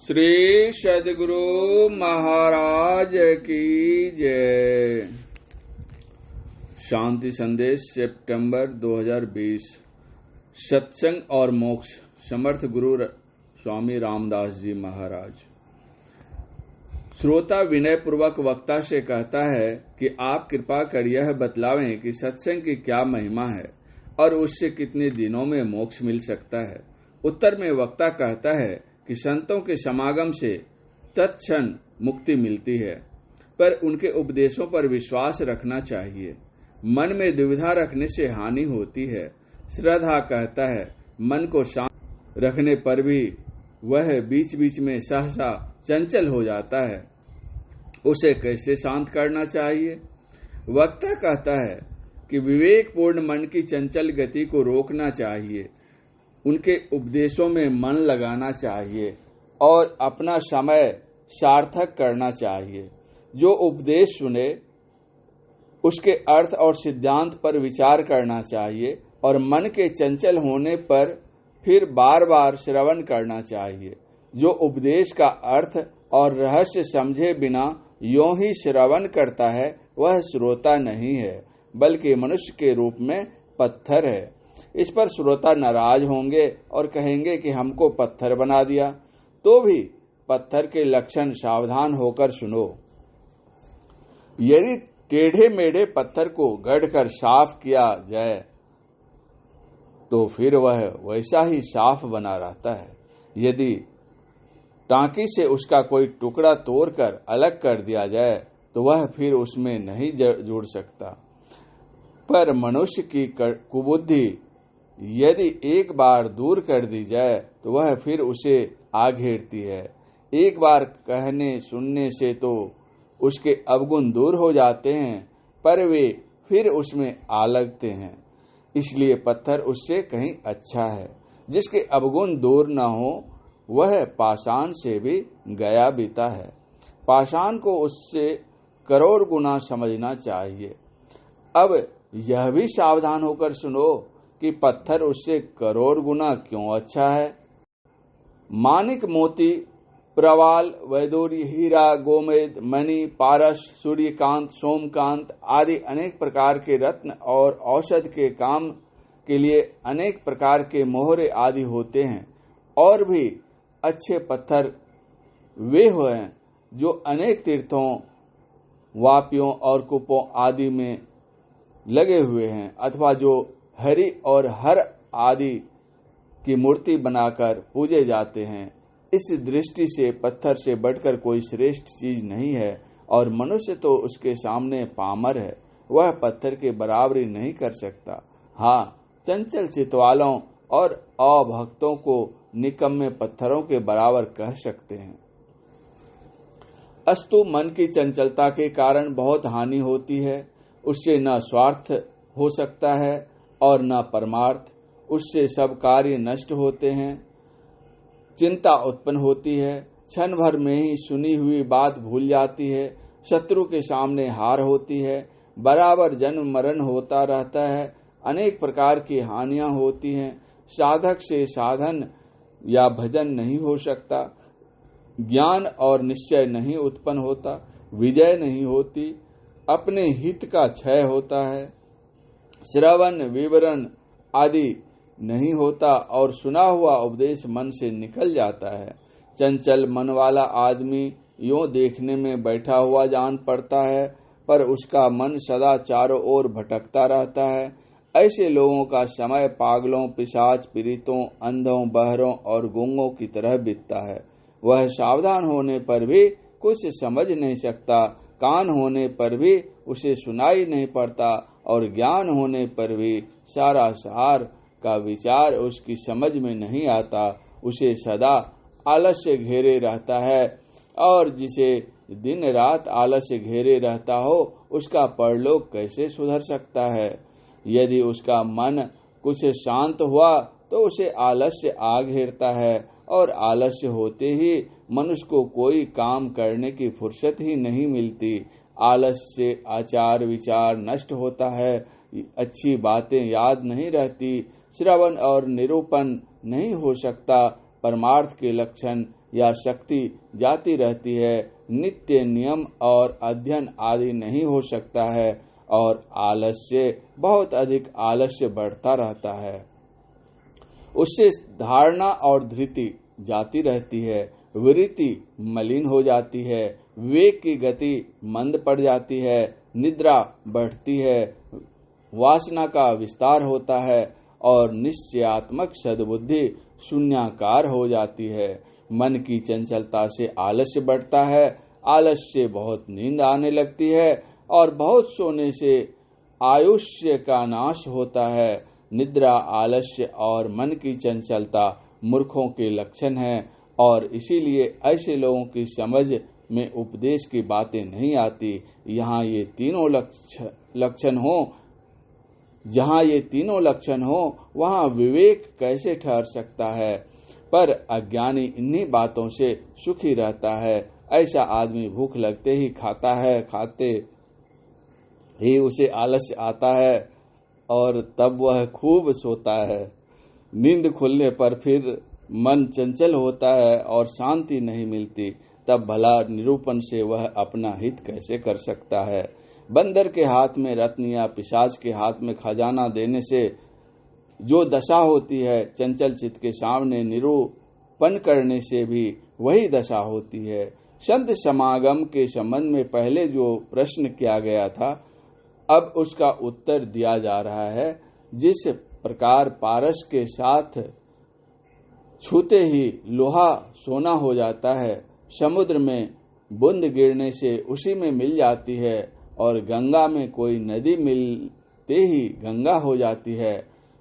श्री सद्गुरु महाराज की जय। शांति संदेश सितंबर 2020। सत्संग और मोक्ष। समर्थ गुरु स्वामी रामदास जी महाराज। श्रोता विनय पूर्वक वक्ता से कहता है कि आप कृपा कर यह बतलावें कि सत्संग की क्या महिमा है और उससे कितने दिनों में मोक्ष मिल सकता है। उत्तर में वक्ता कहता है कि संतों के समागम से तत्क्षण मुक्ति मिलती है, पर उनके उपदेशों पर विश्वास रखना चाहिए। मन में दुविधा रखने से हानि होती है। श्रद्धा कहता है मन को शांत रखने पर भी वह बीच बीच में सहसा चंचल हो जाता है। उसे कैसे शांत करना चाहिए? वक्ता कहता है कि विवेकपूर्ण मन की चंचल गति को रोकना चाहिए, उनके उपदेशों में मन लगाना चाहिए और अपना समय सार्थक करना चाहिए। जो उपदेश सुने उसके अर्थ और सिद्धांत पर विचार करना चाहिए और मन के चंचल होने पर फिर बार बार श्रवण करना चाहिए। जो उपदेश का अर्थ और रहस्य समझे बिना यों ही श्रवण करता है वह श्रोता नहीं है, बल्कि मनुष्य के रूप में पत्थर है। इस पर श्रोता नाराज होंगे और कहेंगे कि हमको पत्थर बना दिया। तो भी पत्थर के लक्षण सावधान होकर सुनो। यदि टेढ़े मेढ़े पत्थर को गढ़कर साफ किया जाए तो फिर वह वैसा ही साफ बना रहता है। यदि टांकी से उसका कोई टुकड़ा तोड़कर अलग कर दिया जाए तो वह फिर उसमें नहीं जुड़ सकता। पर मनुष्य की कुबुद्धि यदि एक बार दूर कर दी जाए तो वह फिर उसे आ घेरती है। एक बार कहने सुनने से तो उसके अवगुण दूर हो जाते हैं, पर वे फिर उसमें आ लगते हैं। इसलिए पत्थर उससे कहीं अच्छा है। जिसके अवगुण दूर न हो वह पाषाण से भी गया बीता है। पाषाण को उससे करोड़ गुना समझना चाहिए। अब यह भी सावधान होकर सुनो कि पत्थर उससे करोड़ गुना क्यों अच्छा है। मानिक, मोती, प्रवाल, वैदूर्य, हीरा, गोमेद, मणि, पारस, सूर्यकांत, सोमकांत आदि अनेक प्रकार के रत्न और औषध के काम के लिए अनेक प्रकार के मोहरे आदि होते हैं। और भी अच्छे पत्थर वे हैं जो अनेक तीर्थों, वापियों और कूपों आदि में लगे हुए हैं, अथवा जो हरि और हर आदि की मूर्ति बनाकर पूजे जाते हैं। इस दृष्टि से पत्थर से बढ़कर कोई श्रेष्ठ चीज नहीं है और मनुष्य तो उसके सामने पामर है। वह पत्थर के बराबरी नहीं कर सकता। हाँ, चंचल चित्त वालों और अभक्तों को निकम्मे पत्थरों के बराबर कह सकते हैं। अस्तु, मन की चंचलता के कारण बहुत हानि होती है। उससे न स्वार्थ हो सकता है और न परमार्थ। उससे सब कार्य नष्ट होते हैं। चिंता उत्पन्न होती है। क्षण भर में ही सुनी हुई बात भूल जाती है। शत्रु के सामने हार होती है। बराबर जन्म मरण होता रहता है। अनेक प्रकार की हानियां होती हैं। साधक से साधन या भजन नहीं हो सकता। ज्ञान और निश्चय नहीं उत्पन्न होता। विजय नहीं होती। अपने हित का क्षय होता है। श्रवण विवरण आदि नहीं होता और सुना हुआ उपदेश मन से निकल जाता है। चंचल मन वाला आदमी यूं देखने में बैठा हुआ जान पड़ता है, पर उसका मन सदा चारों ओर भटकता रहता है। ऐसे लोगों का समय पागलों, पिशाच, पीड़ितों, अंधों, बहरों और गूंगों की तरह बीतता है। वह सावधान होने पर भी कुछ समझ नहीं सकता, कान होने पर भी उसे सुनाई नहीं पड़ता और ज्ञान होने पर भी सारा सार का विचार उसकी समझ में नहीं आता। उसे सदा आलस्य घेरे रहता है और जिसे दिन रात आलस्य घेरे रहता हो उसका परलोक कैसे सुधर सकता है। यदि उसका मन कुछ शांत हुआ तो उसे आलस्य आ घेरता है और आलस्य होते ही मनुष्य को कोई काम करने की फुर्सत ही नहीं मिलती। आलस्य से आचार विचार नष्ट होता है। अच्छी बातें याद नहीं रहती। श्रवण और निरूपण नहीं हो सकता। परमार्थ के लक्षण या शक्ति जाती रहती है। नित्य नियम और अध्ययन आदि नहीं हो सकता है और आलस्य, बहुत अधिक आलस्य बढ़ता रहता है। उससे धारणा और धृति जाती रहती है, वृत्ति मलिन हो जाती है, विवेक की गति मंद पड़ जाती है, निद्रा बढ़ती है, वासना का विस्तार होता है और निश्चयात्मक सद्बुद्धि शून्याकार हो जाती है। मन की चंचलता से आलस्य बढ़ता है, आलस्य से बहुत नींद आने लगती है और बहुत सोने से आयुष्य का नाश होता है। निद्रा, आलस्य और मन की चंचलता मूर्खों के लक्षण है और इसीलिए ऐसे लोगों की समझ में उपदेश की बातें नहीं आती। यहाँ ये तीनों लक्षण हो, जहाँ ये तीनों लक्षण हो वहाँ विवेक कैसे ठहर सकता है। पर अज्ञानी इन्हीं बातों से सुखी रहता है। ऐसा आदमी भूख लगते ही खाता है, खाते ही उसे आलस्य आता है और तब वह खूब सोता है। नींद खुलने पर फिर मन चंचल होता है और शांति नहीं मिलती। तब भला निरूपण से वह अपना हित कैसे कर सकता है। बंदर के हाथ में रत्न या पिशाच के हाथ में खजाना देने से जो दशा होती है, चंचल चित्त के सामने निरूपण करने से भी वही दशा होती है। संत समागम के संबंध में पहले जो प्रश्न किया गया था, अब उसका उत्तर दिया जा रहा है। जिस प्रकार पारस के साथ छूते ही लोहा सोना हो जाता है, समुद्र में बूंद गिरने से उसी में मिल जाती है और गंगा में कोई नदी मिलते ही गंगा हो जाती है,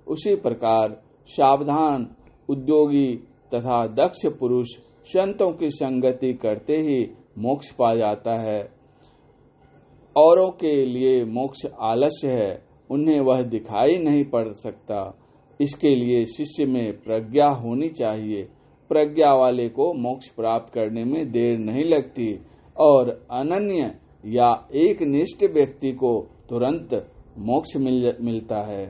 उसी प्रकार सावधान, उद्योगी तथा दक्ष पुरुष संतों की संगति करते ही मोक्ष पा जाता है। औरों के लिए मोक्ष आलस्य है, उन्हें वह दिखाई नहीं पड़ सकता। इसके लिए शिष्य में प्रज्ञा होनी चाहिए। प्रज्ञा वाले को मोक्ष प्राप्त करने में देर नहीं लगती और अनन्य या एक निष्ठ व्यक्ति को तुरंत मोक्ष मिलता है।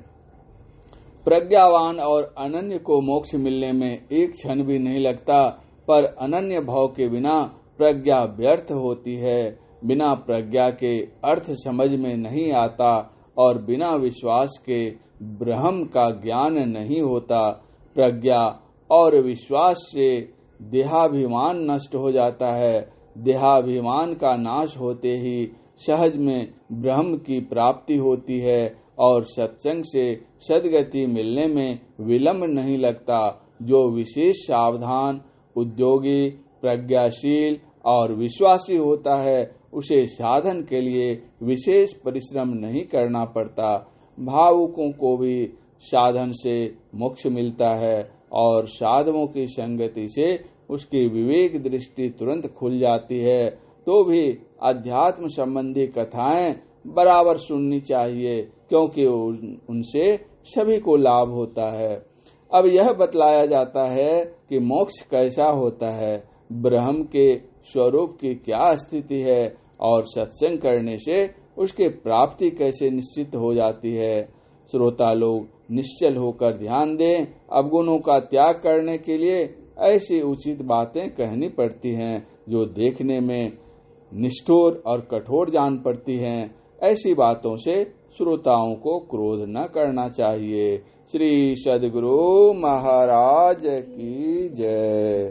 प्रज्ञावान और अनन्य को मोक्ष मिलने में एक क्षण भी नहीं लगता, पर अनन्य भाव के बिना प्रज्ञा व्यर्थ होती है। बिना प्रज्ञा के अर्थ समझ में नहीं आता और बिना विश्वास के ब्रह्म का ज्ञान नहीं होता। प्रज्ञा और विश्वास से देहाभिमान नष्ट हो जाता है। देहाभिमान का नाश होते ही सहज में ब्रह्म की प्राप्ति होती है और सत्संग से सद्गति मिलने में विलंब नहीं लगता। जो विशेष सावधान, उद्योगी, प्रज्ञाशील और विश्वासी होता है, उसे साधन के लिए विशेष परिश्रम नहीं करना पड़ता। भावुकों को भी साधन से मोक्ष मिलता है और साधकों की संगति से उसकी विवेक दृष्टि तुरंत खुल जाती है। तो भी अध्यात्म संबंधी कथाएं बराबर सुननी चाहिए, क्योंकि उनसे सभी को लाभ होता है। अब यह बतलाया जाता है कि मोक्ष कैसा होता है, ब्रह्म के स्वरूप की क्या स्थिति है और सत्संग करने से उसके प्राप्ति कैसे निश्चित हो जाती है। श्रोता लोग निश्चल होकर ध्यान दें। अवगुणों का त्याग करने के लिए ऐसी उचित बातें कहनी पड़ती हैं जो देखने में निष्ठुर और कठोर जान पड़ती हैं। ऐसी बातों से श्रोताओं को क्रोध न करना चाहिए। श्री सद्गुरु महाराज की जय।